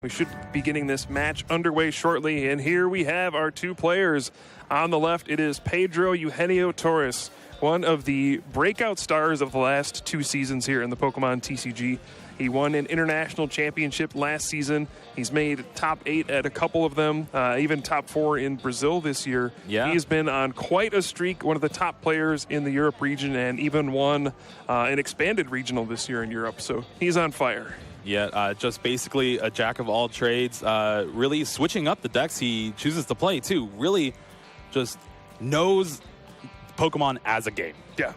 We should be getting this match underway shortly, and here we have our two players. On the left, it is Pedro Torres, one of the breakout stars of the last 2 seasons here in the Pokemon TCG. He won an international championship last season. He's made top 8 at a couple of them, even top 4 in Brazil this year. Yeah. He's been on quite a streak, one of the top players in the Europe region, and even won an expanded regional this year in Europe. So he's on fire. Yeah, just basically a jack of all trades, really switching up the decks he chooses to play, too. Really just knows Pokemon as a game. Yeah,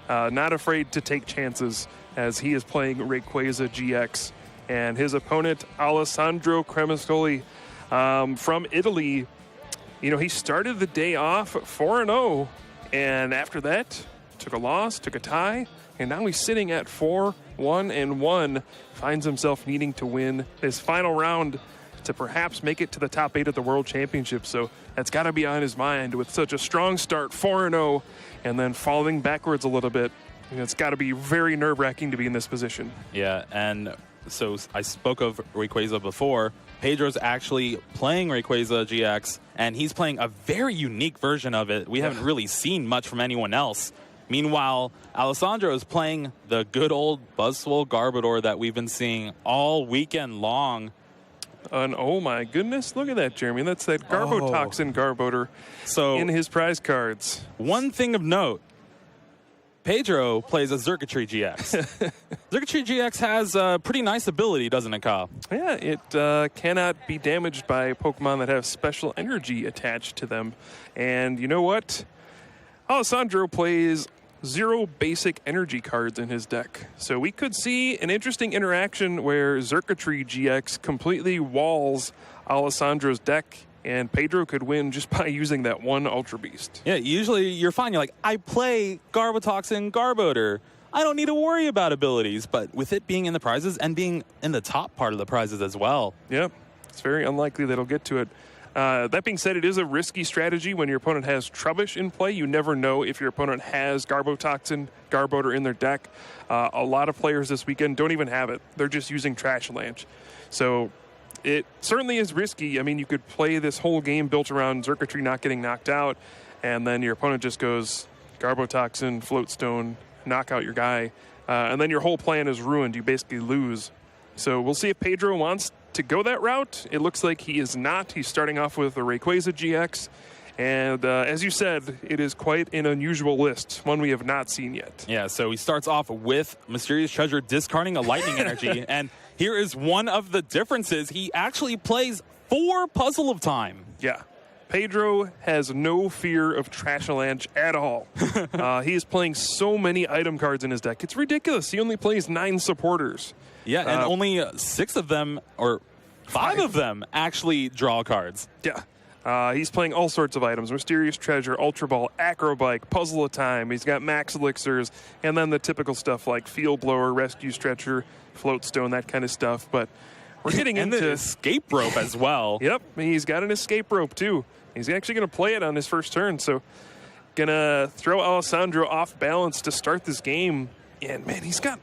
not afraid to take chances as he is playing Rayquaza GX. And his opponent, Alessandro Cremascoli from Italy, you know, he started the day off 4-0, and after that, took a loss, took a tie, and now he's sitting at 4-1-1, finds himself needing to win his final round to perhaps make it to the top 8 at the World Championship. So that's got to be on his mind with such a strong start, 4-0, and then falling backwards a little bit. And it's got to be very nerve-wracking to be in this position. Yeah, and so I spoke of Rayquaza before. Pedro's actually playing Rayquaza GX, and he's playing a very unique version of it. We haven't really seen much from anyone else. Meanwhile, Alessandro is playing the good old Buzzwole Garbodor that we've been seeing all weekend long. And oh my goodness, look at that, Jeremy. That's that Garbotoxin Garbodor in his prize cards. One thing of note, Pedro plays a Xurkitree GX. Xurkitree GX has a pretty nice ability, doesn't it, Kyle? Yeah, it cannot be damaged by Pokemon that have special energy attached to them. And you know what? Alessandro plays 0 basic energy cards in his deck. So we could see an interesting interaction where Xurkitree GX completely walls Alessandro's deck, and Pedro could win just by using that one Ultra Beast. Yeah, usually you're fine. You're like, I play Garbotoxin Garbodor. I don't need to worry about abilities. But with it being in the prizes and being in the top part of the prizes as well. Yeah, it's very unlikely that he'll get to it. That being said, it is a risky strategy when your opponent has Trubbish in play. You never know if your opponent has Garbotoxin Garbodor in their deck. A lot of players this weekend don't even have it. They're just using Trash Lanch. So it certainly is risky. I mean, you could play this whole game built around Xurkitree not getting knocked out, and then your opponent just goes Garbotoxin, Floatstone, knock out your guy, and then your whole plan is ruined. You basically lose. So we'll see if Pedro wants to go that route. It looks like he is not. He's starting off with the Rayquaza GX. And as you said, it is quite an unusual list, one we have not seen yet. Yeah, so he starts off with Mysterious Treasure discarding a Lightning Energy. And here is one of the differences. He actually plays 4 Puzzle of Time. Yeah. Pedro has no fear of Trashalanche at all. He is playing so many item cards in his deck. It's ridiculous. He only plays 9 supporters. Yeah, and only 6 of them, or 5 of them, actually draw cards. Yeah. He's playing all sorts of items. Mysterious Treasure, Ultra Ball, Acrobike, Puzzle of Time. He's got Max Elixirs, and then the typical stuff like Field Blower, Rescue Stretcher, Floatstone, that kind of stuff. But we're getting and into the Escape Rope as well. Yep, he's got an Escape Rope too. He's actually going to play it on his first turn, so going to throw Alessandro off balance to start this game. And man, it's got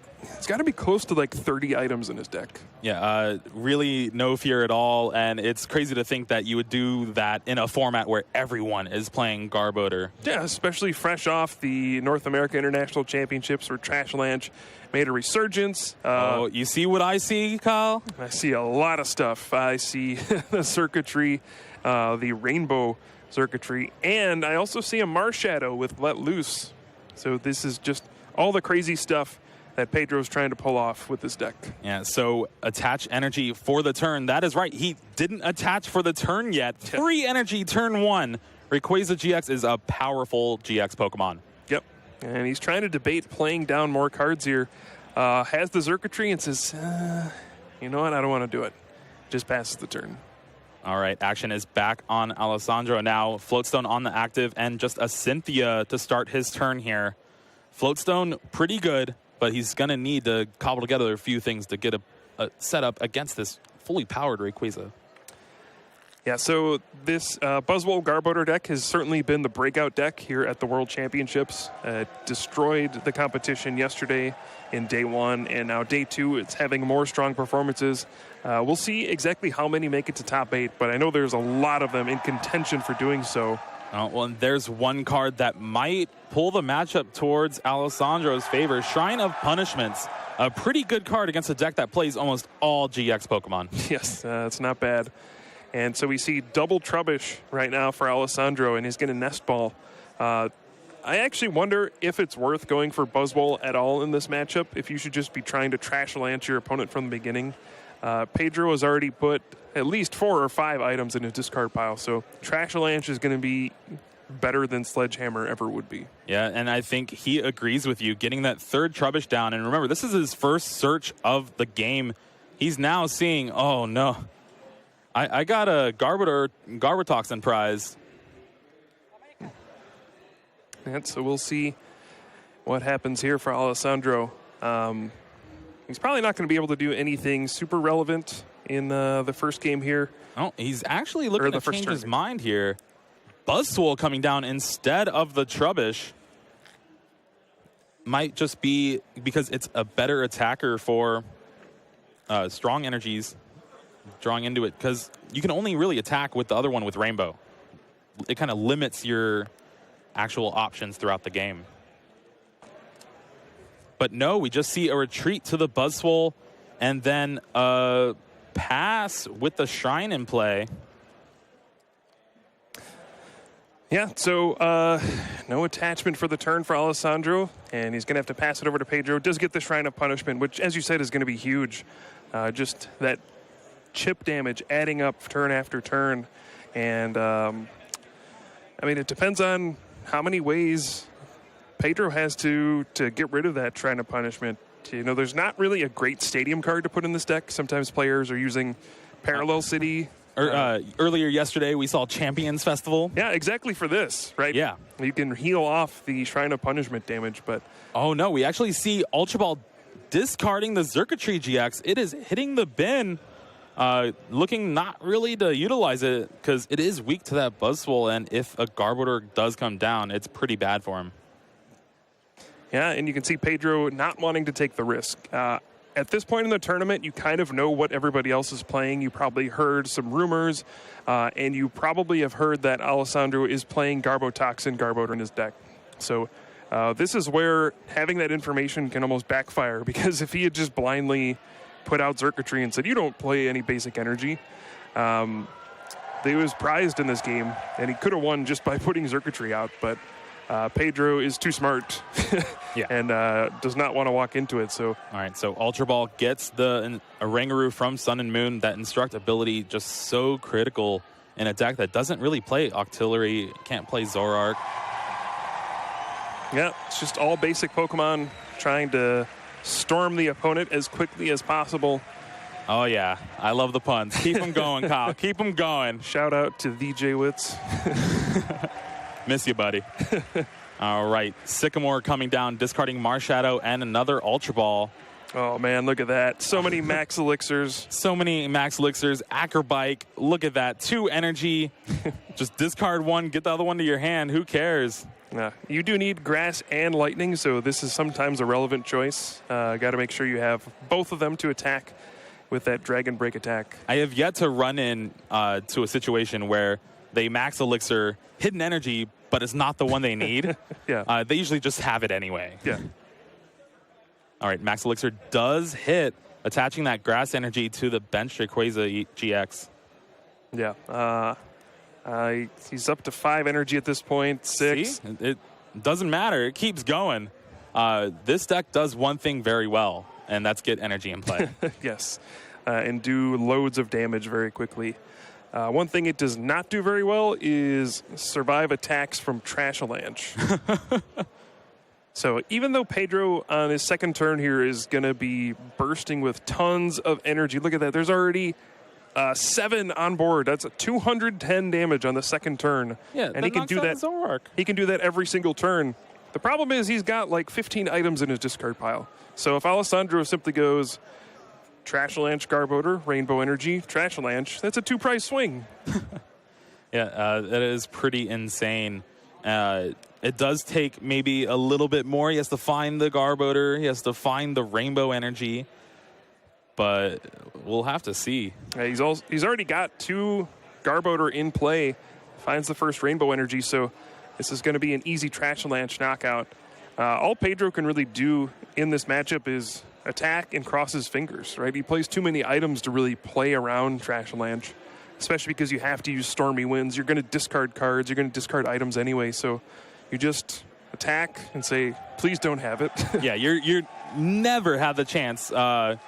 to be close to like 30 items in his deck. Yeah, really no fear at all, and it's crazy to think that you would do that in a format where everyone is playing Garbodor. Yeah, especially fresh off the North America International Championships where Trashalanche made a resurgence. Oh, you see what I see, Kyle? I see a lot of stuff. I see the Circuitry, the Rainbow Circuitry, and I also see a Marshadow with Let Loose. So this is just all the crazy stuff that Pedro's trying to pull off with this deck. Yeah, so attach energy for the turn. That is right. He didn't attach for the turn yet. 3 energy turn 1. Rayquaza GX is a powerful GX Pokemon. Yep, and he's trying to debate playing down more cards here. Has the Xurkitree and says, you know what, I don't want to do it. Just passes the turn. All right, action is back on Alessandro now. Floatstone on the active and just a Cynthia to start his turn here. Floatstone, pretty good, but he's going to need to cobble together a few things to get a setup against this fully powered Rayquaza. Yeah, so this Buzzwole Garbodor deck has certainly been the breakout deck here at the World Championships. Destroyed the competition yesterday in day 1, and now day 2 it's having more strong performances. We'll see exactly how many make it to top 8, but I know there's a lot of them in contention for doing so. Well, and there's one card that might pull the matchup towards Alessandro's favor. Shrine of Punishments. A pretty good card against a deck that plays almost all GX Pokemon. Yes, it's not bad. And so we see double Trubbish right now for Alessandro, and he's going to Nest Ball. I actually wonder if it's worth going for Buzzwole at all in this matchup, if you should just be trying to trash lance your opponent from the beginning. Pedro has already put at least 4 or 5 items in his discard pile, so trash lance is going to be better than Sledgehammer ever would be. Yeah, and I think he agrees with you, getting that third Trubbish down. And remember, this is his first search of the game. He's now seeing, oh no, I got a Garbotoxin prize. And so we'll see what happens here for Alessandro. He's probably not going to be able to do anything super relevant in the first game here. Oh, he's actually looking to change his mind here. Buzzwole coming down instead of the Trubbish. Might just be because it's a better attacker for strong energies drawing into it, because you can only really attack with the other one with Rainbow. It kind of limits your actual options throughout the game. But no, we just see a retreat to the Buzzwole and then a pass with the Shrine in play. Yeah, so no attachment for the turn for Alessandro, and he's going to have to pass it over to Pedro. Does get the Shrine of Punishment, which, as you said, is going to be huge. Just that chip damage adding up turn after turn. And, I mean, it depends on how many ways Pedro has to get rid of that Shrine of Punishment. You know, there's not really a great stadium card to put in this deck. Sometimes players are using Parallel City. Earlier yesterday, we saw Champions Festival. Yeah, exactly for this, right? Yeah. You can heal off the Shrine of Punishment damage, but... Oh, no, we actually see Ultra Ball discarding the Xurkitree GX. It is hitting the bin, looking not really to utilize it, because it is weak to that Buzzwole, and if a Garbodor does come down, it's pretty bad for him. Yeah, and you can see Pedro not wanting to take the risk. At this point in the tournament, you kind of know what everybody else is playing. You probably heard some rumors, and you probably have heard that Alessandro is playing Garbotoxin Garbodor in his deck. So this is where having that information can almost backfire, because if he had just blindly put out Xurkitree and said, you don't play any basic energy, he was prized in this game, and he could have won just by putting Xurkitree out, but Pedro is too smart yeah. and does not want to walk into it. So, all right, so Ultra Ball gets a Rangaroo from Sun and Moon. That Instruct ability just so critical in a deck that doesn't really play Octillery, can't play Zoroark. Yeah, it's just all basic Pokemon trying to storm the opponent as quickly as possible. Oh, yeah. I love the puns. Keep them going, Kyle. Keep them going. Shout out to VJ Witz. Miss you, buddy. All right. Sycamore coming down, discarding Marshadow and another Ultra Ball. Oh, man, look at that. So many Max Elixirs. So many Max Elixirs. Acrobike. Look at that. 2 energy. Just discard one, get the other one to your hand. Who cares? You do need Grass and Lightning, so this is sometimes a relevant choice. Got to make sure you have both of them to attack with that Dragon Break attack. I have yet to run in to a situation where they Max Elixir hidden energy, but it's not the one they need. Yeah. They usually just have it anyway. Yeah. All right, Max Elixir does hit, attaching that Grass energy to the bench Rayquaza GX. Yeah. He's up to 5 energy at this point. 6. See? It doesn't matter. It keeps going. This deck does one thing very well, and that's get energy in play. Yes. And do loads of damage very quickly. One thing it does not do very well is survive attacks from Trashalanche. So even though Pedro on his second turn here is going to be bursting with tons of energy, look at that. There's already 7 on board. That's a 210 damage on the second turn. Yeah, and he can do that. He can do that every single turn. The problem is he's got like 15 items in his discard pile. So if Alessandro simply goes Trashalanche, Garbodor, Rainbow Energy, Trashalanche, that's a 2-price swing. Yeah, that is pretty insane. It does take maybe a little bit more. He has to find the Garbodor. He has to find the Rainbow Energy. But we'll have to see. Yeah, he's already got 2 Garbodor in play. Finds the first Rainbow Energy, so this is going to be an easy Trashalanche knockout. All Pedro can really do in this matchup is attack and cross his fingers, right? He plays too many items to really play around Trashalanche, especially because you have to use Stormy Winds. You're going to discard cards. You're going to discard items anyway, so you just attack and say, please don't have it. Yeah, you're never have the chance.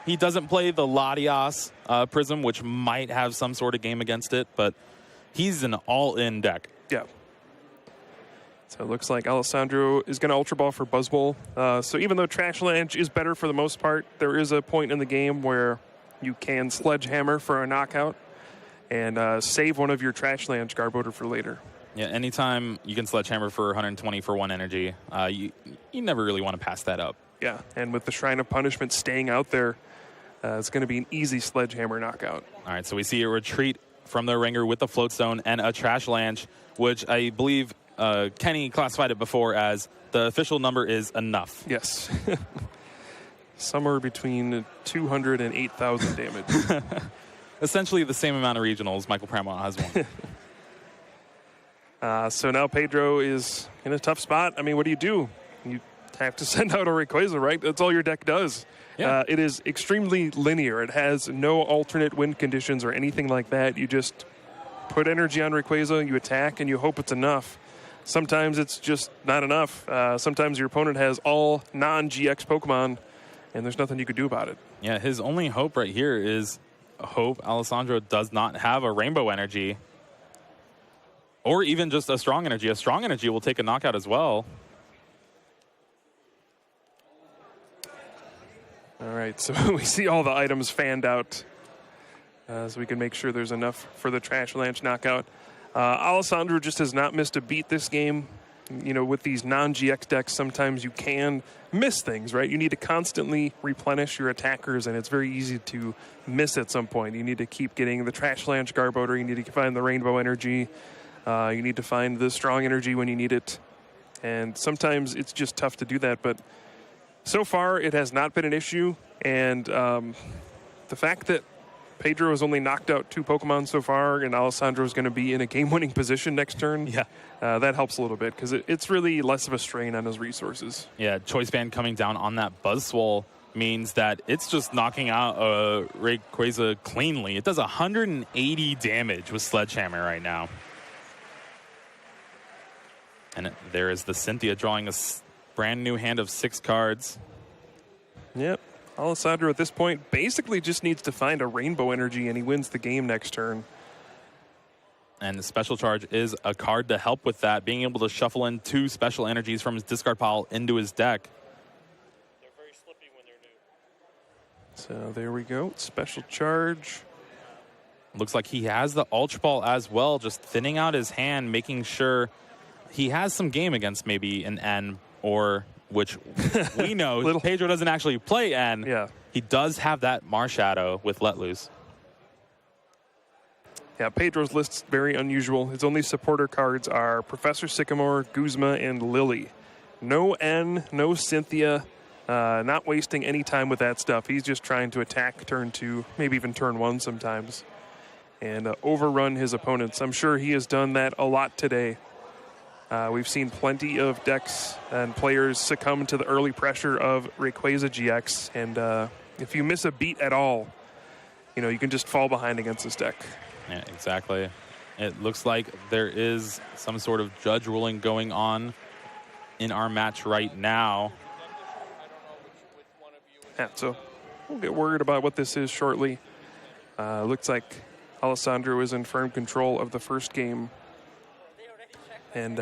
He doesn't play the Latias Prism, which might have some sort of game against it, but he's an all-in deck. Yeah. So it looks like Alessandro is going to Ultra Ball for Buzzwole. So even though Trashalanche is better for the most part, there is a point in the game where you can Sledgehammer for a knockout and save one of your Trashalanche Garbodor for later. Yeah, anytime you can Sledgehammer for 120 for 1 energy, you never really want to pass that up. Yeah, and with the Shrine of Punishment staying out there, it's going to be an easy Sledgehammer knockout. All right, so we see a retreat from the Ringer with the Floatstone and a Trashalanche, which I believe Kenny classified it before as the official number is enough. Yes. Somewhere between 200 and 8,000 damage. Essentially the same amount of regionals Michael Pramont has won. So now Pedro is in a tough spot. I mean, what do? You have to send out a Rayquaza, right? That's all your deck does. Yeah. It is extremely linear. It has no alternate win conditions or anything like that. You just put energy on Rayquaza, you attack, and you hope it's enough. Sometimes it's just not enough. Sometimes your opponent has all non-GX Pokemon, and there's nothing you could do about it. Yeah, his only hope right here is hope Alessandro does not have a Rainbow Energy. Or even just a Strong Energy. A Strong Energy will take a knockout as well. All right, so we see all the items fanned out so we can make sure there's enough for the Trashalanche knockout. Alessandro just has not missed a beat this game. You know, with these non-GX decks, sometimes you can miss things, right? You need to constantly replenish your attackers, and it's very easy to miss at some point. You need to keep getting the Trashalanche Garbodor. You need to find the Rainbow Energy. You need to find the Strong Energy when you need it. And sometimes it's just tough to do that, but so far it has not been an issue. And the fact that Pedro has only knocked out 2 Pokemon so far, and Alessandro is going to be in a game-winning position next turn. Yeah, that helps a little bit because it's really less of a strain on his resources. Yeah, Choice Band coming down on that Buzzwole means that it's just knocking out Rayquaza cleanly. It does 180 damage with Sledgehammer right now. And there is the Cynthia drawing a brand new hand of 6 cards. Yep. Alessandro at this point basically just needs to find a Rainbow Energy and he wins the game next turn. And the Special Charge is a card to help with that, being able to shuffle in 2 special energies from his discard pile into his deck. They're very slippy when they're new. So there we go. Special Charge. Looks like he has the Ultra Ball as well, just thinning out his hand, making sure he has some game against maybe an N, or which we know Pedro doesn't actually play N. Yeah. He does have that Marshadow with Let Loose. Yeah, Pedro's list's very unusual. His only supporter cards are Professor Sycamore, Guzma, and Lily. No N, no Cynthia. Not wasting any time with that stuff. He's just trying to attack turn 2, maybe even turn 1 sometimes, and overrun his opponents. I'm sure he has done that a lot today. We've seen plenty of decks and players succumb to the early pressure of Rayquaza GX, and if you miss a beat at all, you know, you can just fall behind against this deck. Yeah, exactly. It looks like there is some sort of judge ruling going on in our match right now. Yeah, so we'll get worried about what this is shortly. Looks like Alessandro is in firm control of the first game. And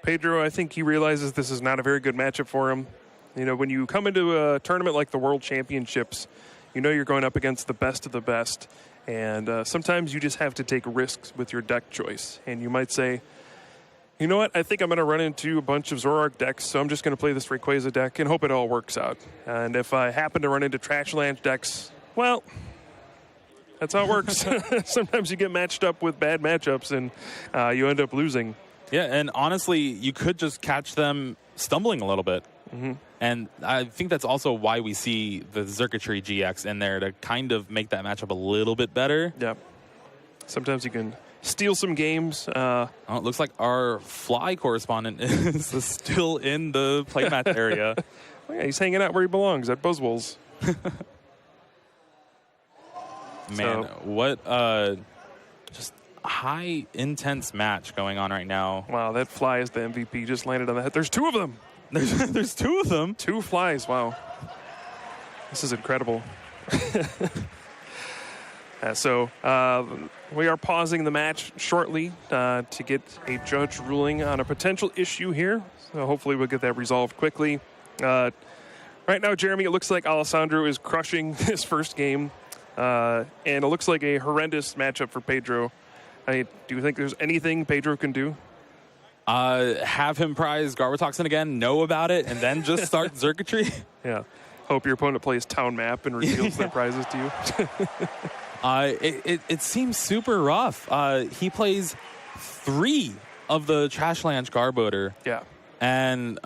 Pedro, I think he realizes this is not a very good matchup for him. You know, when you come into a tournament like the World Championships, you know you're going up against the best of the best. And sometimes you just have to take risks with your deck choice. And you might say, you know what, I think I'm going to run into a bunch of Zoroark decks, so I'm just going to play this Rayquaza deck and hope it all works out. And if I happen to run into Trashalanche decks, well, That's how it works. Sometimes you get matched up with bad matchups, and you end up losing. Yeah, and honestly, you could just catch them stumbling a little bit. Mm-hmm. And I think that's also why we see the Circuitry GX in there, to kind of make that matchup a little bit better. Yeah. Sometimes you can steal some games. Oh, it looks like our fly correspondent is still in the playmat area. Oh, yeah, he's hanging out where he belongs, at Buzzwolls. Man, what just high intense match going on right now. Wow, that fly is the MVP. Just landed on the head. There's two of them. There's two of them. Two flies. Wow. This is incredible. So we are pausing the match shortly to get a judge ruling on a potential issue here. So hopefully we'll get that resolved quickly. Right now, Jeremy, it looks like Alessandro is crushing his first game. And it looks like a horrendous matchup for Pedro. Do you think there's anything Pedro can do? Have him prize Garbotoxin again, know about it, and then just start Circuitry? Yeah. Hope your opponent plays town map and reveals their prizes to you. It seems super rough. He plays 3 of the Trashlanch Garboater. Yeah. And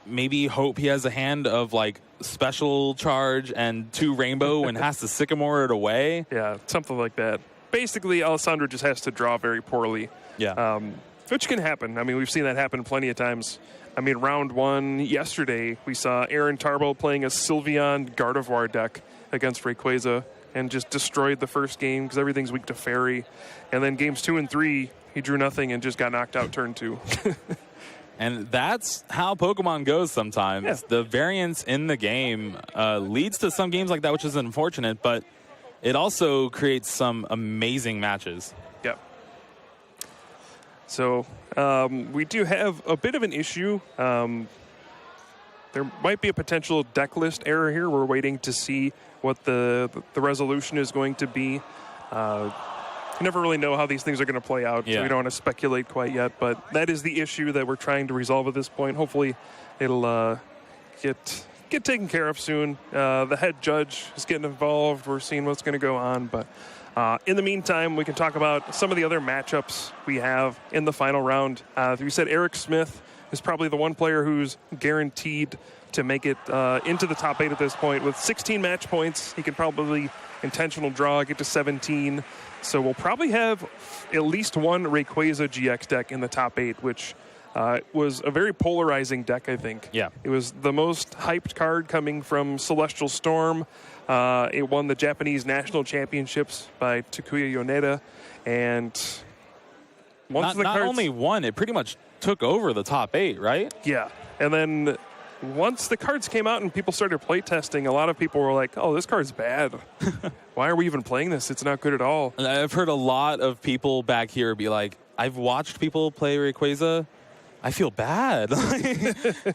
maybe hope he has a hand of like special charge and 2 rainbow and has to sycamore it away. Yeah, something like that. Basically, Alessandro just has to draw very poorly. Yeah. Which can happen. I mean, we've seen that happen plenty of times. I mean, round 1 yesterday, we saw Aaron Tarbo playing a Sylveon Gardevoir deck against Rayquaza and just destroyed the first game because everything's weak to Fairy. And then games 2 and 3, he drew nothing and just got knocked out turn 2. And that's how Pokemon goes sometimes. Yeah. The variance in the game leads to some games like that, which is unfortunate, but it also creates some amazing matches. Yep. So we do have a bit of an issue. There might be a potential deck list error here. We're waiting to see what the resolution is going to be. You never really know how these things are going to play out, so we don't want to speculate quite yet. But that is the issue that we're trying to resolve at this point. Hopefully it'll get taken care of soon. The head judge is getting involved. We're seeing what's going to go on. But in the meantime, we can talk about some of the other matchups we have in the final round. We said Eric Smith is probably the one player who's guaranteed to make it into the top 8 at this point. With 16 match points, he can probably intentional draw, get to 17. So we'll probably have at least one Rayquaza GX deck in the top 8, which was a very polarizing deck, I think. Yeah. It was the most hyped card coming from Celestial Storm. It won the Japanese National Championships by Takuya Yoneda. And once the not cards, only one, it pretty much took over the top 8, right? Yeah. And then once the cards came out and people started playtesting, a lot of people were like, oh, this card's bad. Why are we even playing this? It's not good at all. And I've heard a lot of people back here be like, I've watched people play Rayquaza. I feel bad.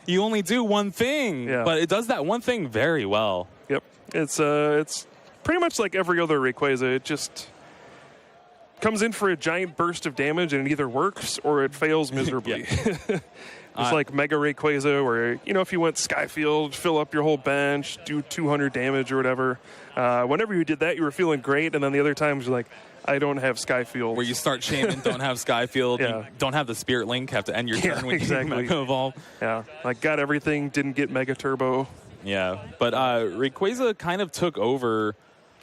You only do one thing, but it does that one thing very well. Yep. It's pretty much like every other Rayquaza. It just comes in for a giant burst of damage and it either works or it fails miserably. It's like Mega Rayquaza where, if you went Skyfield, fill up your whole bench, do 200 damage or whatever. Whenever you did that, you were feeling great. And then the other times you're like, I don't have Skyfield. Where you start shaming, don't have Skyfield, you don't have the Spirit Link, have to end your turn when you Mega Evolve. Yeah, like got everything, didn't get Mega Turbo. Yeah, but Rayquaza kind of took over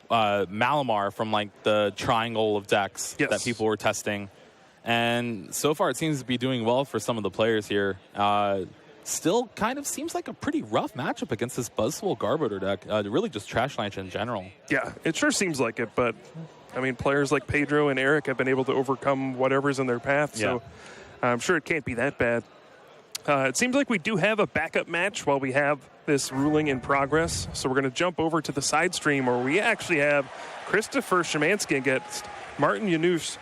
Malamar from like the triangle of decks that people were testing. And so far, it seems to be doing well for some of the players here. Still kind of seems like a pretty rough matchup against this Buzzwole Garboater deck. Really just Trashlanch in general. Yeah, it sure seems like it. But, I mean, players like Pedro and Eric have been able to overcome whatever's in their path. So I'm sure it can't be that bad. It seems like we do have a backup match while we have this ruling in progress. So we're going to jump over to the side stream where we actually have Christopher Szymanski against Martin Janus,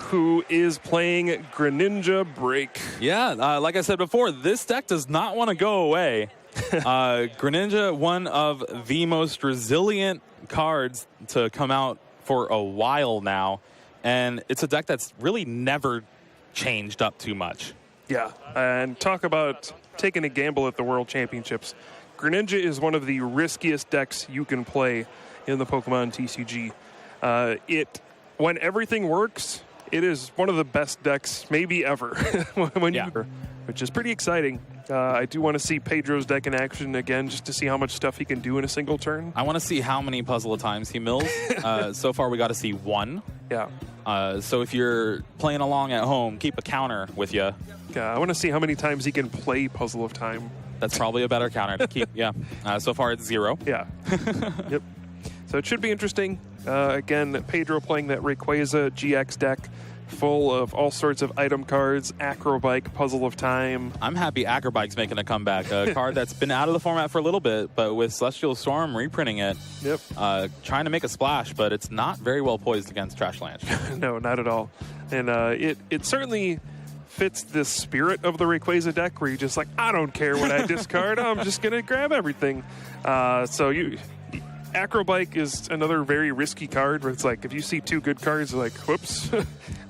who is playing Greninja Break. Yeah, like I said before, this deck does not want to go away. Greninja, one of the most resilient cards to come out for a while now. And it's a deck that's really never changed up too much. Yeah, and talk about taking a gamble at the World Championships. Greninja is one of the riskiest decks you can play in the Pokemon TCG. When everything works, it is one of the best decks maybe ever, which is pretty exciting. I do want to see Pedro's deck in action again, just to see how much stuff he can do in a single turn. I want to see how many puzzle of times he mills. So far, we got to see one. Yeah. So if you're playing along at home, keep a counter with you. Yeah, I want to see how many times he can play Puzzle of Time. That's probably a better counter to keep. Yeah. So far, it's 0. Yeah. Yep. So it should be interesting. Again, Pedro playing that Rayquaza GX deck, full of all sorts of item cards, Acrobike, Puzzle of Time. I'm happy Acrobike's making a comeback. A card that's been out of the format for a little bit, but with Celestial Storm reprinting it, trying to make a splash, but it's not very well poised against Trashlanche. No, not at all. And it certainly fits the spirit of the Rayquaza deck, where you're just like, I don't care what I discard, I'm just going to grab everything. Acrobike is another very risky card where it's like, if you see 2 good cards, you're like, whoops,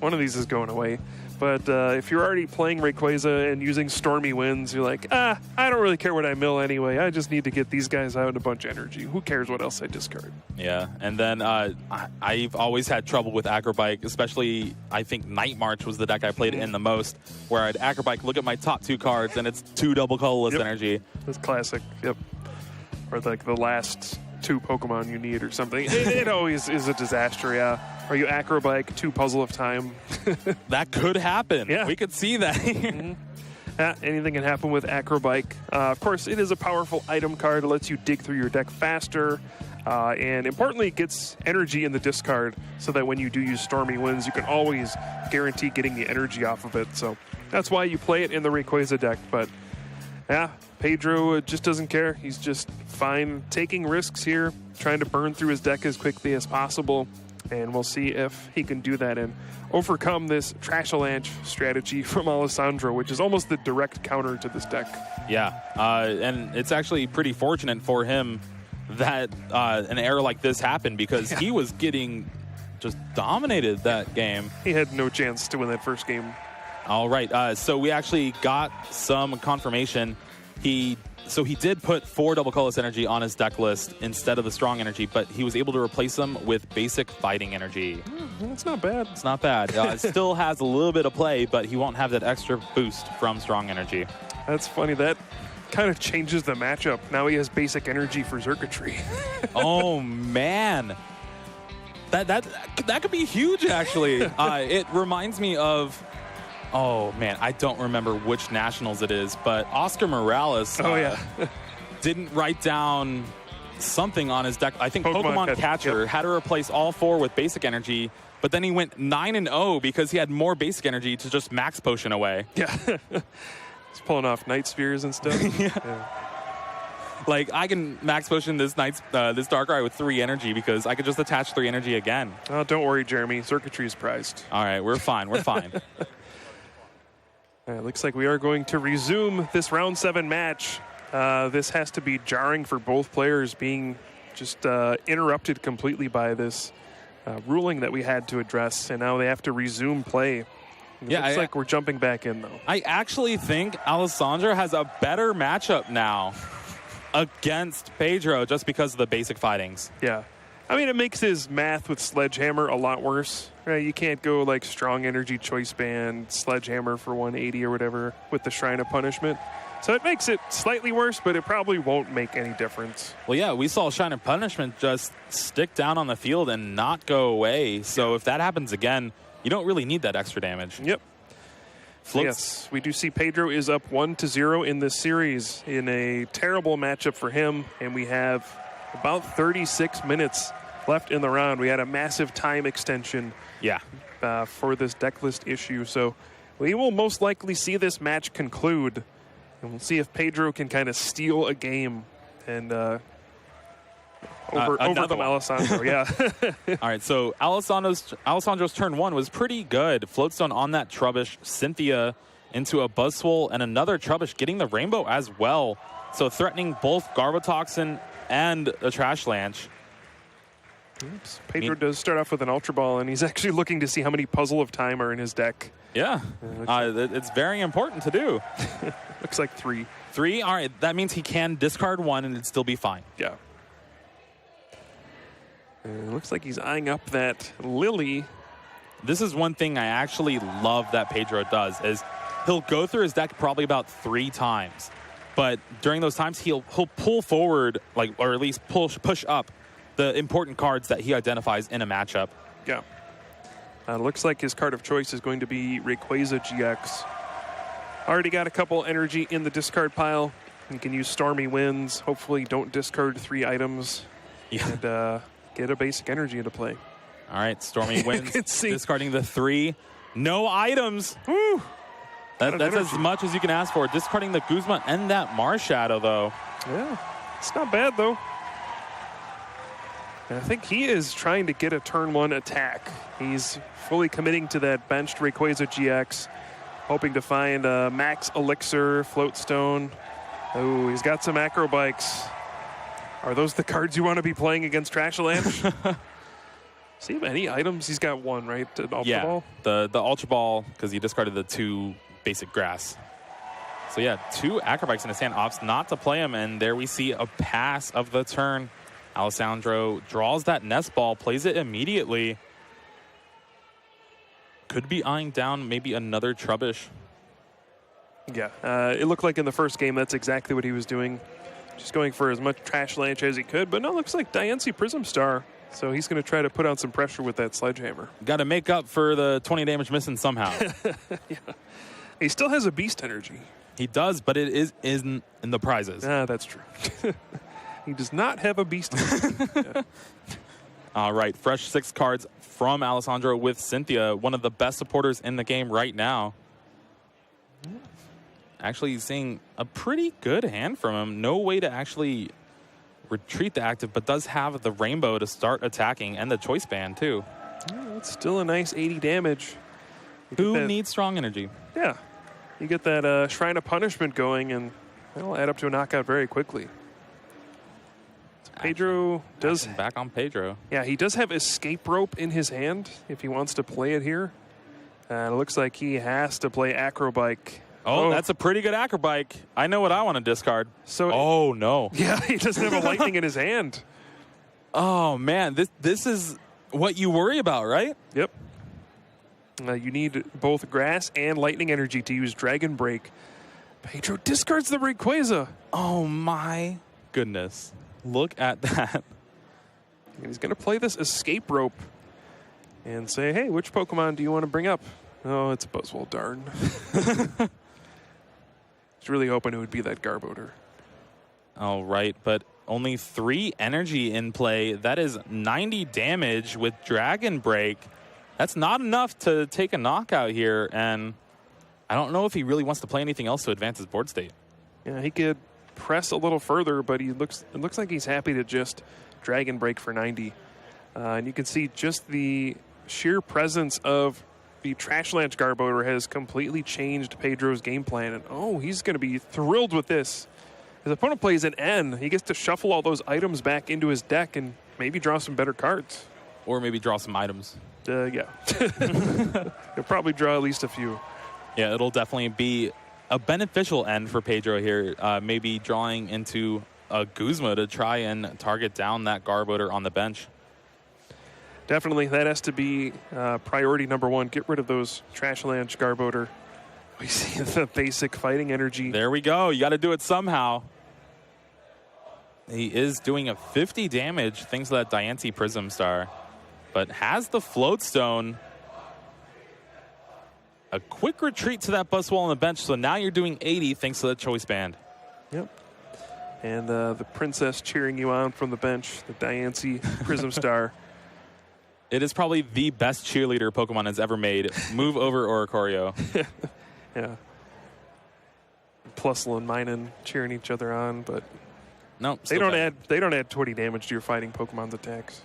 one of these is going away. But if you're already playing Rayquaza and using Stormy Winds, you're like, I don't really care what I mill anyway. I just need to get these guys out in a bunch of energy. Who cares what else I discard? Yeah, and then I've always had trouble with Acrobike, especially I think Night March was the deck I played in the most, where I'd Acrobike, look at my top 2 cards, and it's 2 double colorless energy. That's classic, yep. Or like the last 2 Pokemon you need or something. It always is a disaster, yeah. Or you Acrobike, 2 Puzzle of Time. That could happen. Yeah. We could see that. Anything can happen with Acrobike. Of course, it is a powerful item card. It lets you dig through your deck faster. And importantly, it gets energy in the discard so that when you do use Stormy Winds, you can always guarantee getting the energy off of it. So that's why you play it in the Rayquaza deck. But yeah, Pedro just doesn't care. He's just fine taking risks here, trying to burn through his deck as quickly as possible. And we'll see if he can do that and overcome this Trashlanche strategy from Alessandro, which is almost the direct counter to this deck. Yeah, and it's actually pretty fortunate for him that an error like this happened, because he was getting just dominated that game. He had no chance to win that first game. All right, so we actually got some confirmation. He did put 4 double colorless energy on his deck list instead of the strong energy, but he was able to replace them with basic fighting energy. That's not bad. It's not bad. It still has a little bit of play, but he won't have that extra boost from strong energy. That's funny. That kind of changes the matchup. Now he has basic energy for Circuitry. Oh, man. That could be huge, actually. It reminds me of... Oh, man, I don't remember which Nationals it is, but Oscar Morales didn't write down something on his deck. I think Pokemon Catcher had to replace all 4 with basic energy, but then he went 9-0 because he had more basic energy to just max potion away. Yeah. He's pulling off Night Spheres and stuff. Yeah. Like, I can max potion this Darkrai with 3 energy because I could just attach 3 energy again. Oh, don't worry, Jeremy. Circuitry is prized. All right, we're fine. We're fine. It looks like we are going to resume this round 7 match. This has to be jarring for both players, being just interrupted completely by this ruling that we had to address, and now they have to resume play. It looks like we're jumping back in, though. I actually think Alessandro has a better matchup now against Pedro just because of the basic fightings. Yeah. I mean, it makes his math with Sledgehammer a lot worse. Right? You can't go like strong energy choice band, Sledgehammer for 180 or whatever with the Shrine of Punishment. So it makes it slightly worse, but it probably won't make any difference. Well, yeah, we saw Shrine of Punishment just stick down on the field and not go away. So if that happens again, you don't really need that extra damage. Yep. Yes, we do see Pedro is up 1-0 in this series in a terrible matchup for him, and we have about 36 minutes left in the round. We had a massive time extension for this deck list issue. So we will most likely see this match conclude, and we'll see if Pedro can kind of steal a game and overcome Alessandro. Yeah. All right, so Alessandro's turn 1 was pretty good. Floatstone on that Trubbish, Cynthia into a Buzzwole, and another Trubbish getting the Rainbow as well. So threatening both Garbotoxin and a Trashlanche. Oops. Pedro does start off with an Ultra Ball, and he's actually looking to see how many Puzzle of Time are in his deck. Yeah, it's very important to do. Looks like 3. 3? All right, that means he can discard 1 and it'd still be fine. Yeah. And it looks like he's eyeing up that Lily. This is one thing I actually love that Pedro does, is he'll go through his deck probably about 3 times. But during those times, he'll pull forward, like, or at least push up the important cards that he identifies in a matchup. Yeah. Looks like his card of choice is going to be Rayquaza GX. Already got a couple energy in the discard pile. You can use Stormy Winds. Hopefully don't discard 3 items. Yeah. And get a basic energy into play. All right, Stormy Winds discarding the 3. No items. Woo. That's as much as you can ask for. Discarding the Guzma and that Marshadow, though. Yeah, it's not bad, though. And I think he is trying to get a turn 1 attack. He's fully committing to that benched Rayquaza GX, hoping to find Max Elixir, Floatstone. Oh, he's got some Acro Bikes. Are those the cards you want to be playing against Trashalanche? Does he have any items? He's got 1, right? Yeah, Ball? the Ultra Ball, because he discarded the 2 basic grass. So yeah, 2 Acro Bikes in his hand, opts not to play him, and there we see a pass of the turn. Alessandro draws that Nest Ball, plays it immediately. Could be eyeing down maybe another Trubbish. Yeah, it looked like in the first game that's exactly what he was doing. Just going for as much Trashalanche as he could, but no, it looks like Diancie Prism Star. So he's going to try to put on some pressure with that Sledgehammer. Got to make up for the 20 damage missing somehow. Yeah. He still has a Beast Energy. He does, but it is in the prizes. That's true. He does not have a Beast Energy. Yeah. All right, fresh 6 cards from Alessandro with Cynthia, one of the best supporters in the game right now. Actually seeing a pretty good hand from him. No way to actually retreat the active, but does have the Rainbow to start attacking and the Choice Band too. Yeah, it's still a nice 80 damage. Who needs strong energy? Yeah. You get that Shrine of Punishment going, and that'll add up to a knockout very quickly. So Pedro does... Back on Pedro. Yeah, he does have Escape Rope in his hand if he wants to play it here. It looks like he has to play Acro Bike. Oh, that's a pretty good Acro Bike. I know what I want to discard. So, oh, no. Yeah, he doesn't have a Lightning in his hand. Oh, man. This is what you worry about, right? Yep. You need both Grass and Lightning Energy to use Dragon Break. Pedro discards the Rayquaza. Oh, my goodness. Look at that. And he's going to play this Escape Rope and say, hey, which Pokemon do you want to bring up? Oh, it's a Buzzwole, darn. He's really hoping it would be that Garbodor. All right, but only 3 energy in play. That is 90 damage with Dragon Break. That's not enough to take a knockout here, and I don't know if he really wants to play anything else to advance his board state. Yeah, he could press a little further, but it looks like he's happy to just Dragon Break for 90. And you can see just the sheer presence of the Trashalanche Garbodor has completely changed Pedro's game plan. And oh, he's going to be thrilled with this. His opponent plays an N. He gets to shuffle all those items back into his deck and maybe draw some better cards. Or maybe draw some items. Yeah. He'll probably draw at least a few. Yeah, it'll definitely be a beneficial end for Pedro here. Maybe drawing into a Guzma to try and target down that Garbodor on the bench. Definitely, that has to be priority number 1. Get rid of those Trashalanche Garbodor. We see the basic fighting energy. There we go. You got to do it somehow. He is doing a 50 damage thanks to that Diancie Prism Star, but has the Float Stone. A quick retreat to that Buzzwole on the bench, so now you're doing 80 thanks to the Choice Band. Yep. And the princess cheering you on from the bench, the Diancie Prism Star. It is probably the best cheerleader Pokemon has ever made. Move over Oricorio. Yeah. Plusle and Minun cheering each other on, but no, they don't add 20 damage to your fighting Pokemon's attacks.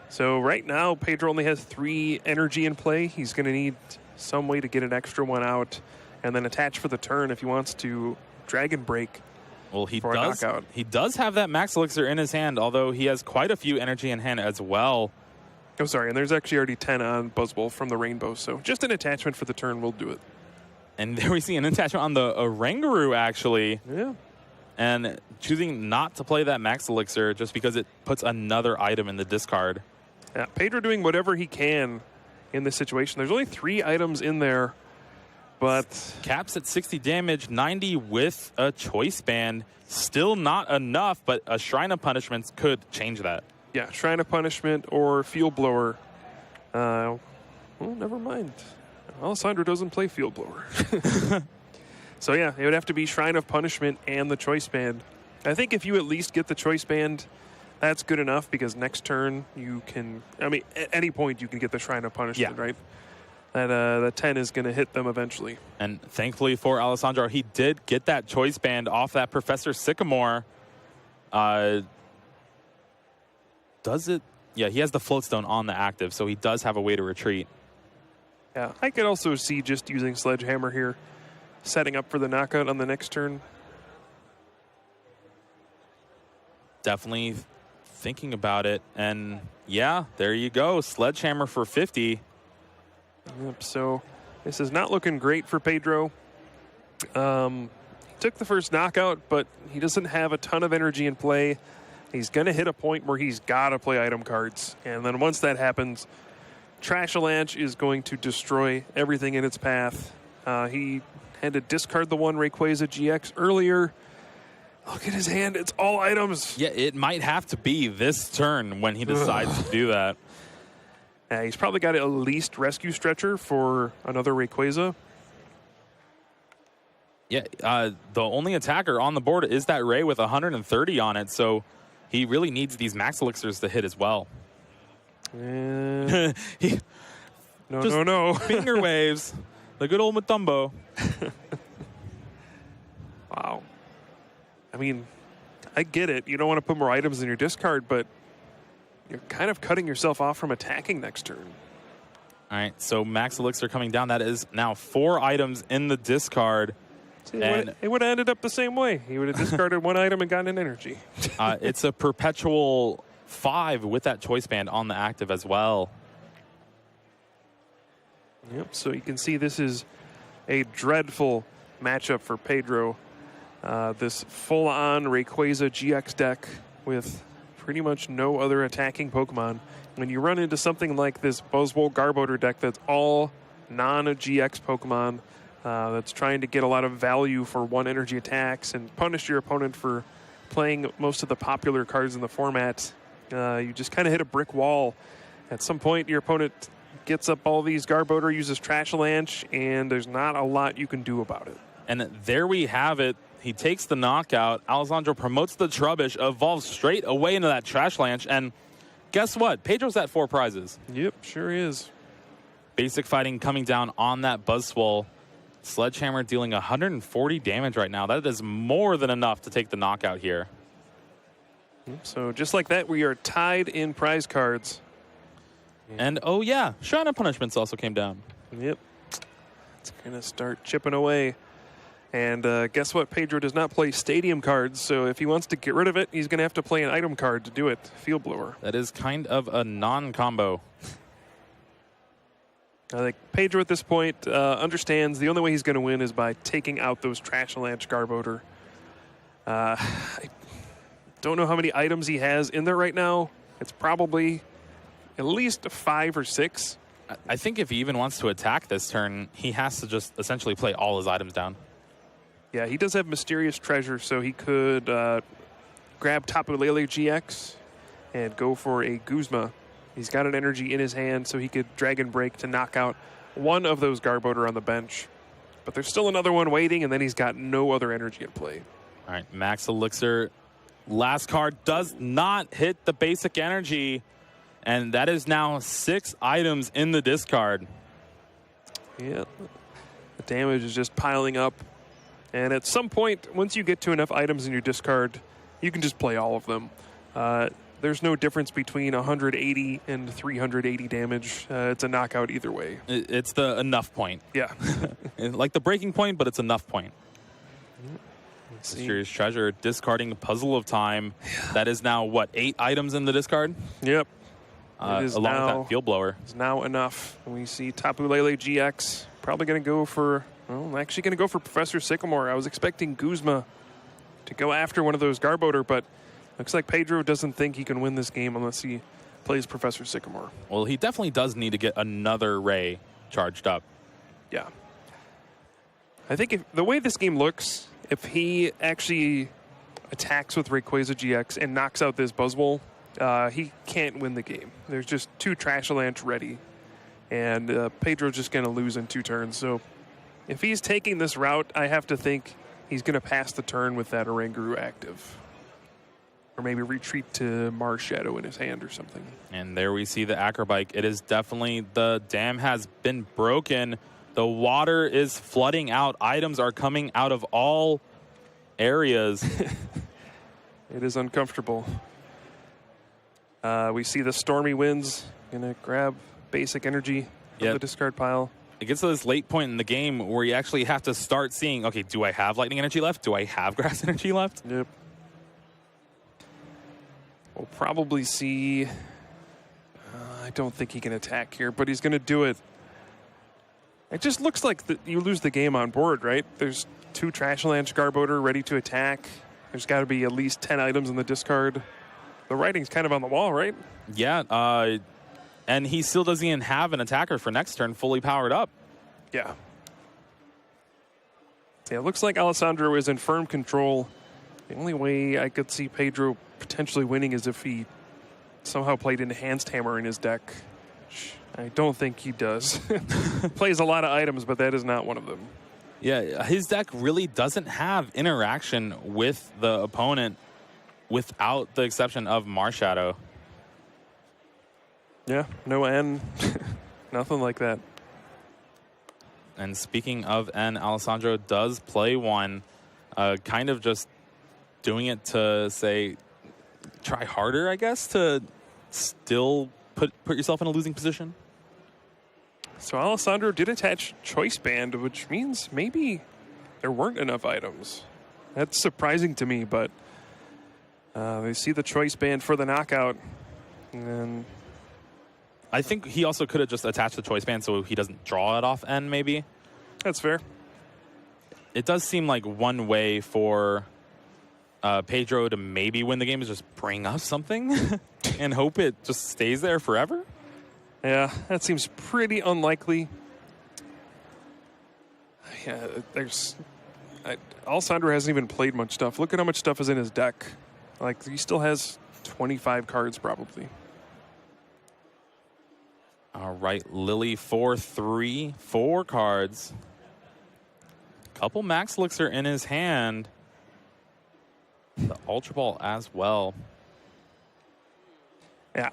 So right now, Pedro only has 3 energy in play. He's going to need some way to get an extra 1 out and then attach for the turn if he wants to Dragon Break. Well, he for a knockout. He does have that Max Elixir in his hand, although he has quite a few energy in hand as well. Oh, sorry, and there's actually already 10 on Buzzwole from the Rainbow, so just an attachment for the turn will do it. And there we see an attachment on the Oranguru, actually. Yeah. and choosing not to play that Max Elixir just because it puts another item in the discard. Yeah, Pedro doing whatever he can in this situation. There's only 3 items in there, but Caps at 60 damage, 90 with a choice band. Still not enough, but a Shrine of Punishments could change that. yeah, Shrine of Punishment or Field Blower. Well, never mind. Alessandro doesn't play Field Blower. So yeah, it would have to be Shrine of Punishment and the choice band. I think if you at least get the choice band, that's good enough, because next turn you can, I mean, at any point you can get the Shrine of Punishment, Yeah. right? That 10 is going to hit them eventually. And thankfully for Alessandro, he did get that choice band off that Professor Sycamore. Does it? Yeah, he has the Floatstone on the active, so he does have a way to retreat. Yeah, I could also see just using Sledgehammer here, setting up for the knockout on the next turn. Definitely thinking about it. And yeah, there you go. Sledgehammer for 50. Yep, so this is not looking great for Pedro. He took the first knockout, but he doesn't have a ton of energy in play. He's going to hit a point where he's got to play item cards. And then once that happens, Trashalanche is going to destroy everything in its path. He had to discard the one Rayquaza GX earlier. Look at his hand. It's all items. Yeah, it might have to be this turn when he decides to do that. He's probably got at least Rescue Stretcher for another Rayquaza. Yeah, the only attacker on the board is that Ray with 130 on it, so he really needs these Max Elixirs to hit as well. No. Finger waves. The good old Matumbo. Wow. I mean, I get it. You don't want to put more items in your discard, but you're kind of cutting yourself off from attacking next turn. All right, so Max Elixir coming down. That is now 4 items in the discard. See, it would have ended up the same way. He would have discarded one item and gotten an energy. It's a perpetual 5 with that choice band on the active as well. Yep, so you can see this is a dreadful matchup for Pedro. This full-on Rayquaza GX deck with pretty much no other attacking Pokemon. When you run into something like this Buzzwole Garbodor deck that's all non-GX Pokemon, that's trying to get a lot of value for 1 energy attacks and punish your opponent for playing most of the popular cards in the format, you just kind of hit a brick wall. At some point, your opponent gets up all these Garbodor, uses Trashalanche, and there's not a lot you can do about it. And there we have it. He takes the knockout. Alessandro promotes the Trubbish, evolves straight away into that Trashalanche, and guess what? Pedro's at 4 prizes. Yep, sure is. Basic fighting coming down on that Buzzwole. Sledgehammer dealing 140 damage right now. That is more than enough to take the knockout here. So just like that, we are tied in prize cards. And oh yeah, Shrine of Punishments also came down. Yep. It's going to start chipping away. And guess what? Pedro does not play stadium cards, so if he wants to get rid of it, he's going to have to play an item card to do it. Field Blower. That is kind of a non-combo. I think Pedro at this point understands the only way he's going to win is by taking out those Trashalanche Garbodor. I don't know how many items he has in there right now. It's probably at least 5 or 6. I think if he even wants to attack this turn, he has to just essentially play all his items down. Yeah, he does have Mysterious Treasure, so he could grab Tapu Lele GX and go for a Guzma. He's got an energy in his hand, so he could Dragon Break to knock out one of those Garbodor on the bench. But there's still another one waiting, and then he's got no other energy at play. All right, Max Elixir. Last card does not hit the basic energy, and that is now 6 items in the discard. Yeah, the damage is just piling up. And at some point, once you get to enough items in your discard, you can just play all of them. There's no difference between 180 and 380 damage. It's a knockout either way. It's the enough point. Yeah. Like the breaking point, but it's enough point. Mysterious Treasure, discarding the Puzzle of Time. Yeah. That is now, what, 8 items in the discard? Yep. Along with that Field Blower. It's now enough. We see Tapu Lele GX probably going to go for, well, actually going to go for Professor Sycamore. I was expecting Guzma to go after one of those Garbodor, but looks like Pedro doesn't think he can win this game unless he plays Professor Sycamore. Well, he definitely does need to get another Ray charged up. Yeah. I think the way this game looks, if he actually attacks with Rayquaza GX and knocks out this Buzzwole, he can't win the game. There's just 2 Trashalanche ready, and Pedro's just going to lose in 2 turns. So if he's taking this route, I have to think he's going to pass the turn with that Oranguru active. Or maybe retreat to Mars Shadow in his hand or something. And there we see the Acrobike. It is definitely, the dam has been broken. The water is flooding out. Items are coming out of all areas. It is uncomfortable. We see the Stormy Winds. Gonna grab basic energy from the discard pile. It gets to this late point in the game where you actually have to start seeing, okay, do I have lightning energy left? Do I have grass energy left? Yep. We'll probably see... I don't think he can attack here, but he's going to do it. It just looks like you lose the game on board, right? There's 2 Trashalanche Garbodor ready to attack. There's got to be at least 10 items in the discard. The writing's kind of on the wall, right? Yeah, and he still doesn't even have an attacker for next turn fully powered up. Yeah. Yeah, it looks like Alessandro is in firm control. The only way I could see Pedro potentially winning is if he somehow played Enhanced Hammer in his deck. Which I don't think he does. Plays a lot of items, but that is not one of them. Yeah, his deck really doesn't have interaction with the opponent without the exception of Marshadow. Yeah, no N, nothing like that. And speaking of N, Alessandro does play one, kind of just doing it to say, try harder, I guess, to still put yourself in a losing position. So Alessandro did attach Choice Band, which means maybe there weren't enough items. That's surprising to me, but they see the Choice Band for the knockout. And I think he also could have just attached the Choice Band so he doesn't draw it off N, maybe. That's fair. It does seem like one way for Pedro to maybe win the game is just bring up something and hope it just stays there forever. Yeah, that seems pretty unlikely. Yeah, Alessandro hasn't even played much stuff. Look at how much stuff is in his deck. Like, he still has 25 cards probably. All right, Lily 4-3, 4 cards. Couple Max Elixir in his hand. The Ultra Ball as well. Yeah,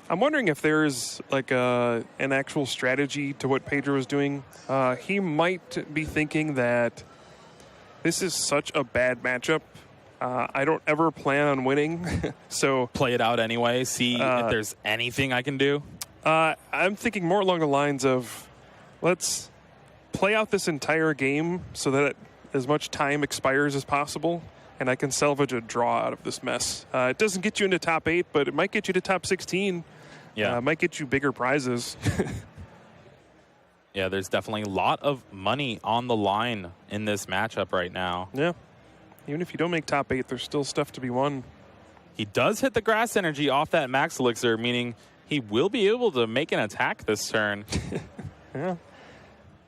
I'm wondering if there's like an actual strategy to what Pedro is doing. He might be thinking that this is such a bad matchup. I don't ever plan on winning, so play it out anyway. See if there's anything I can do. I'm thinking more along the lines of, let's play out this entire game so that as much time expires as possible, and I can salvage a draw out of this mess. It doesn't get you into top 8, but it might get you to top 16. Yeah, it might get you bigger prizes. Yeah, there's definitely a lot of money on the line in this matchup right now. Yeah. Even if you don't make top 8, there's still stuff to be won. He does hit the grass energy off that Max Elixir, meaning he will be able to make an attack this turn. Yeah.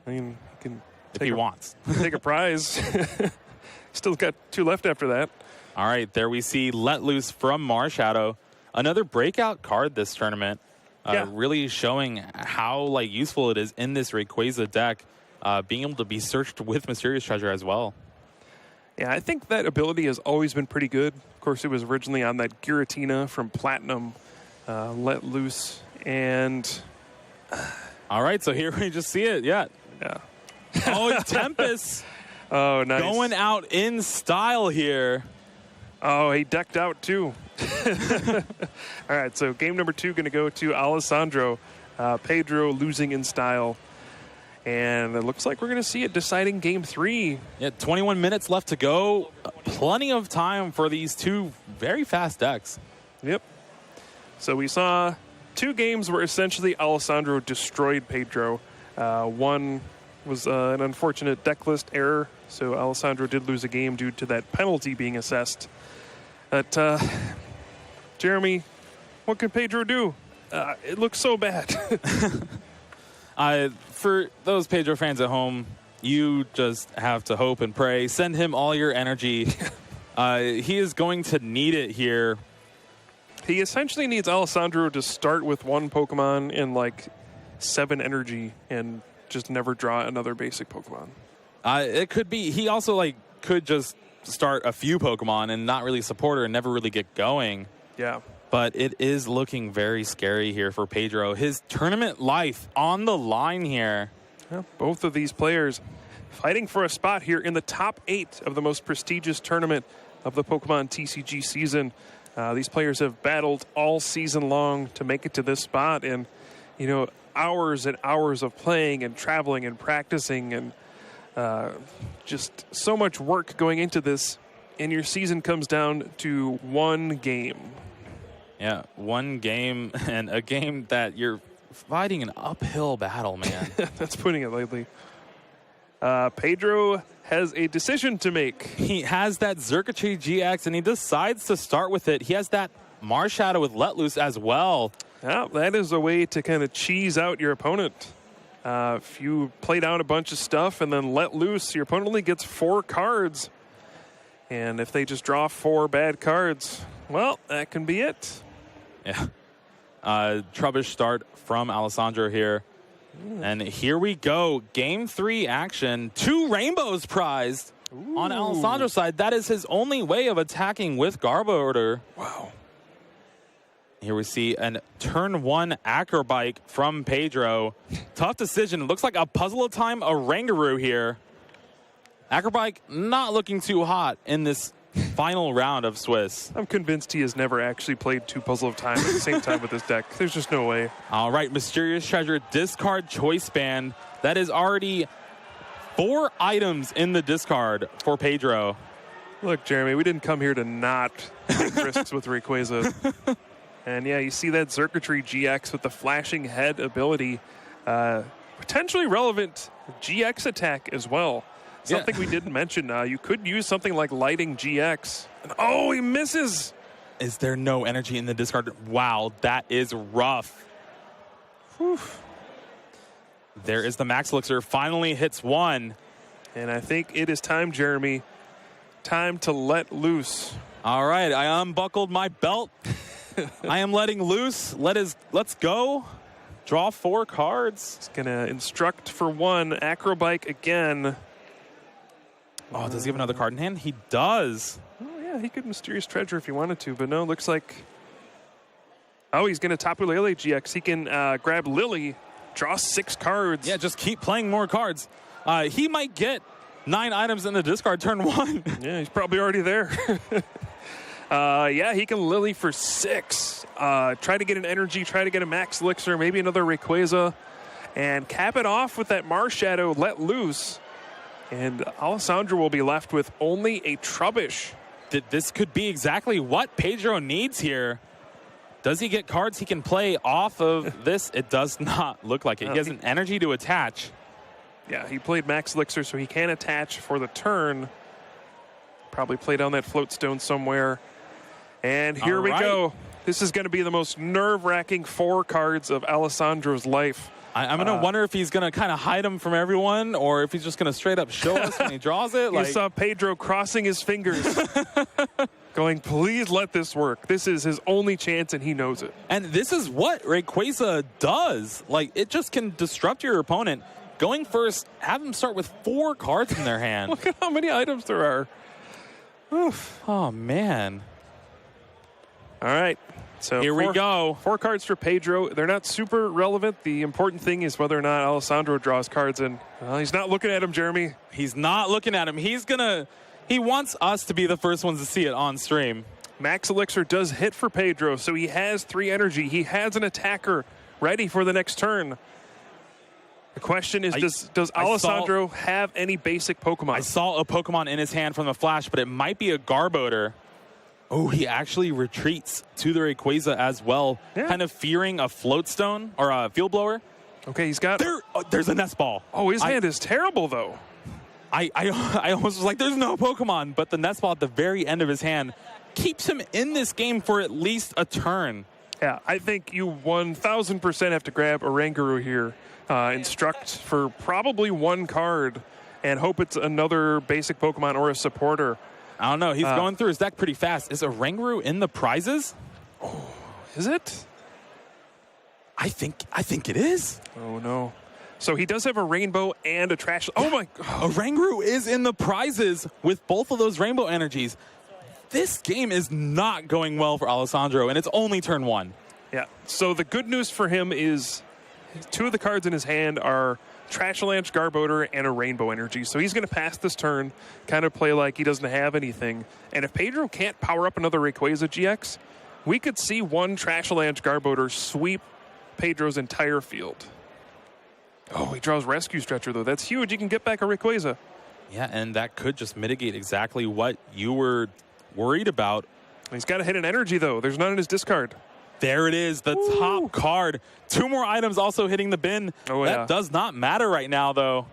I mean, he can if he wants. Take a prize. Still got 2 left after that. All right, there we see Let Loose from Marshadow. Another breakout card this tournament. Really showing how useful it is in this Rayquaza deck, being able to be searched with Mysterious Treasure as well. Yeah, I think that ability has always been pretty good. Of course, it was originally on that Giratina from Platinum, Let Loose, and... All right, so here we just see it, yeah. Oh, Tempest. Oh, nice. Going out in style here. Oh, he decked out too. All right, so game number 2 going to go to Alessandro. Pedro losing in style. And it looks like we're going to see it deciding game 3. Yeah, 21 minutes left to go. Plenty of time for these 2 very fast decks. Yep. So we saw 2 games where essentially Alessandro destroyed Pedro. One was an unfortunate deck list error, so Alessandro did lose a game due to that penalty being assessed. But, Jeremy, what can Pedro do? It looks so bad. For those Pedro fans at home, you just have to hope and pray. Send him all your energy. He is going to need it here. He essentially needs Alessandro to start with one Pokemon and like 7 energy and just never draw another basic Pokemon. It could be. He also could just start a few Pokemon and not really support her and never really get going. Yeah. But it is looking very scary here for Pedro. His tournament life on the line here. Yeah, both of these players fighting for a spot here in the top 8 of the most prestigious tournament of the Pokemon TCG season. These players have battled all season long to make it to this spot, and hours and hours of playing and traveling and practicing, and just so much work going into this, and your season comes down to one game. Yeah, one game, and a game that you're fighting an uphill battle, man. That's putting it lightly. Pedro has a decision to make. He has that Xurkitree GX, and he decides to start with it. He has that Marshadow with Let Loose as well. Yeah, that is a way to kind of cheese out your opponent. If you play down a bunch of stuff and then let loose, your opponent only gets 4 cards. And if they just draw 4 bad cards, well, that can be it. Yeah. Trubbish start from Alessandro here. And here we go. Game 3 action. 2 rainbows prized on Alessandro's side. That is his only way of attacking with Garbodor. Wow. Here we see a turn 1 Acrobike from Pedro. Tough decision. It looks like a Puzzle of Time Oranguru here. Acrobike not looking too hot in this final round of Swiss. I'm convinced he has never actually played 2 Puzzle of Time at the same time with this deck. There's just no way. All right, Mysterious Treasure, discard Choice Band. That is already 4 items in the discard for Pedro. Look, Jeremy, we didn't come here to not take risks with Rayquaza. And yeah, you see that Xurkitree GX with the flashing head ability. Potentially relevant GX attack as well. Something we didn't mention. You could use something like Lighting GX. And oh, he misses. Is there no energy in the discard? Wow, that is rough. Whew. There is the Max Elixir. Finally hits 1. And I think it is time, Jeremy. Time to let loose. All right, I unbuckled my belt. I am letting loose. Let's go. Draw 4 cards. He's going to instruct for 1. Acrobike again. Oh, does he have another card in hand? He does. Oh, yeah, he could Mysterious Treasure if he wanted to, but no, looks like... Oh, he's going to Tapu Lele GX. He can grab Lily, draw 6 cards. Yeah, just keep playing more cards. He might get 9 items in the discard turn 1. Yeah, he's probably already there. Yeah, he can Lily for 6. Try to get an energy, try to get a Max Elixir, maybe another Rayquaza, and cap it off with that Marshadow let loose. And Alessandro will be left with only a Trubbish. This could be exactly what Pedro needs here. Does he get cards he can play off of this? It does not look like it. He has an energy to attach. Yeah, he played Max Elixir, so he can attach for the turn. Probably play down that Float Stone somewhere. And here we go. This is going to be the most nerve-wracking 4 cards of Alessandro's life. I'm going to wonder if he's going to kind of hide them from everyone or if he's just going to straight up show us when he draws it. You saw Pedro crossing his fingers, going, please let this work. This is his only chance, and he knows it. And this is what Rayquaza does. It just can disrupt your opponent. Going first, have them start with 4 cards in their hand. Look at how many items there are. Oof. Oh, man. All right. So here we go. 4 cards for Pedro. They're not super relevant. The important thing is whether or not Alessandro draws cards, and he's not looking at him, Jeremy. He's not looking at him. He wants us to be the first ones to see it on stream. Max Elixir does hit for Pedro, so he has 3 energy. He has an attacker ready for the next turn. The question is, does Alessandro have any basic Pokemon? I saw a Pokemon in his hand from the flash, but it might be a Garbodor. Oh, he actually retreats to the Rayquaza as well, kind of fearing a Float Stone or a Field Blower. Okay, he's got... There's a nest ball. Oh, his hand is terrible, though. I almost was like, there's no Pokemon, but the nest ball at the very end of his hand keeps him in this game for at least a turn. Yeah, I think you 1,000% have to grab a Oranguru here, instruct for probably one card, and hope it's another basic Pokemon or a supporter. I don't know. He's going through his deck pretty fast. Is a Oranguru in the prizes? Oh, is it? I think it is. Oh, no. So he does have a rainbow and a trash. Oh, my. A Oranguru is in the prizes with both of those rainbow energies. This game is not going well for Alessandro, and it's only turn 1. Yeah. So the good news for him is 2 of the cards in his hand are Trashalanche, Garbodor, and a rainbow energy. So he's going to pass this turn, kind of play like he doesn't have anything. And if Pedro can't power up another Rayquaza GX, we could see one Trashalanche, Garbodor sweep Pedro's entire field. Oh, he draws Rescue Stretcher, though. That's huge. He can get back a Rayquaza. Yeah, and that could just mitigate exactly what you were worried about. He's got to hit an energy, though. There's none in his discard. There it is, the top card. 2 more items also hitting the bin. Oh, that yeah. does not matter right now, though.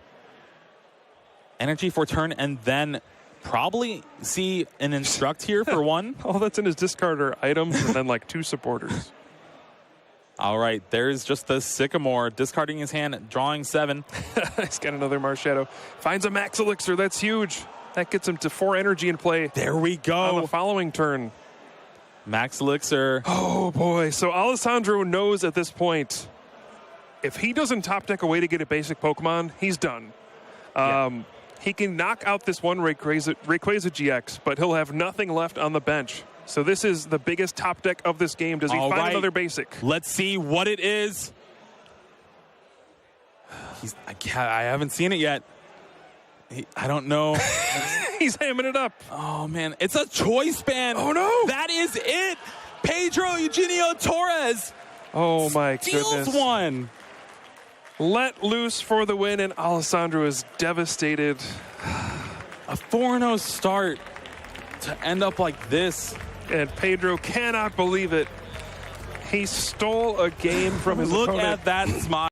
Energy for turn, and then probably see an Instruct here for 1. All that's in his discard are items and then like 2 supporters. All right, there's just the Sycamore discarding his hand, drawing 7. He's got another Marshadow. Finds a Max Elixir. That's huge. That gets him to 4 energy in play. There we go. On the following turn. Max Elixir. Oh, boy. So Alessandro knows at this point, if he doesn't top deck a way to get a basic Pokemon, he's done. He can knock out this one Rayquaza GX, but he'll have nothing left on the bench. So this is the biggest top deck of this game. Does he find another basic? Let's see what it is. I haven't seen it yet. I don't know. He's hamming it up. Oh, man. It's a Choice Band. Oh, no. That is it. Pedro Torres. Oh, my Steals goodness. one. Let loose for the win, and Alessandro is devastated. A 4-0 start to end up like this. And Pedro cannot believe it. He stole a game from his opponent. Look at that smile.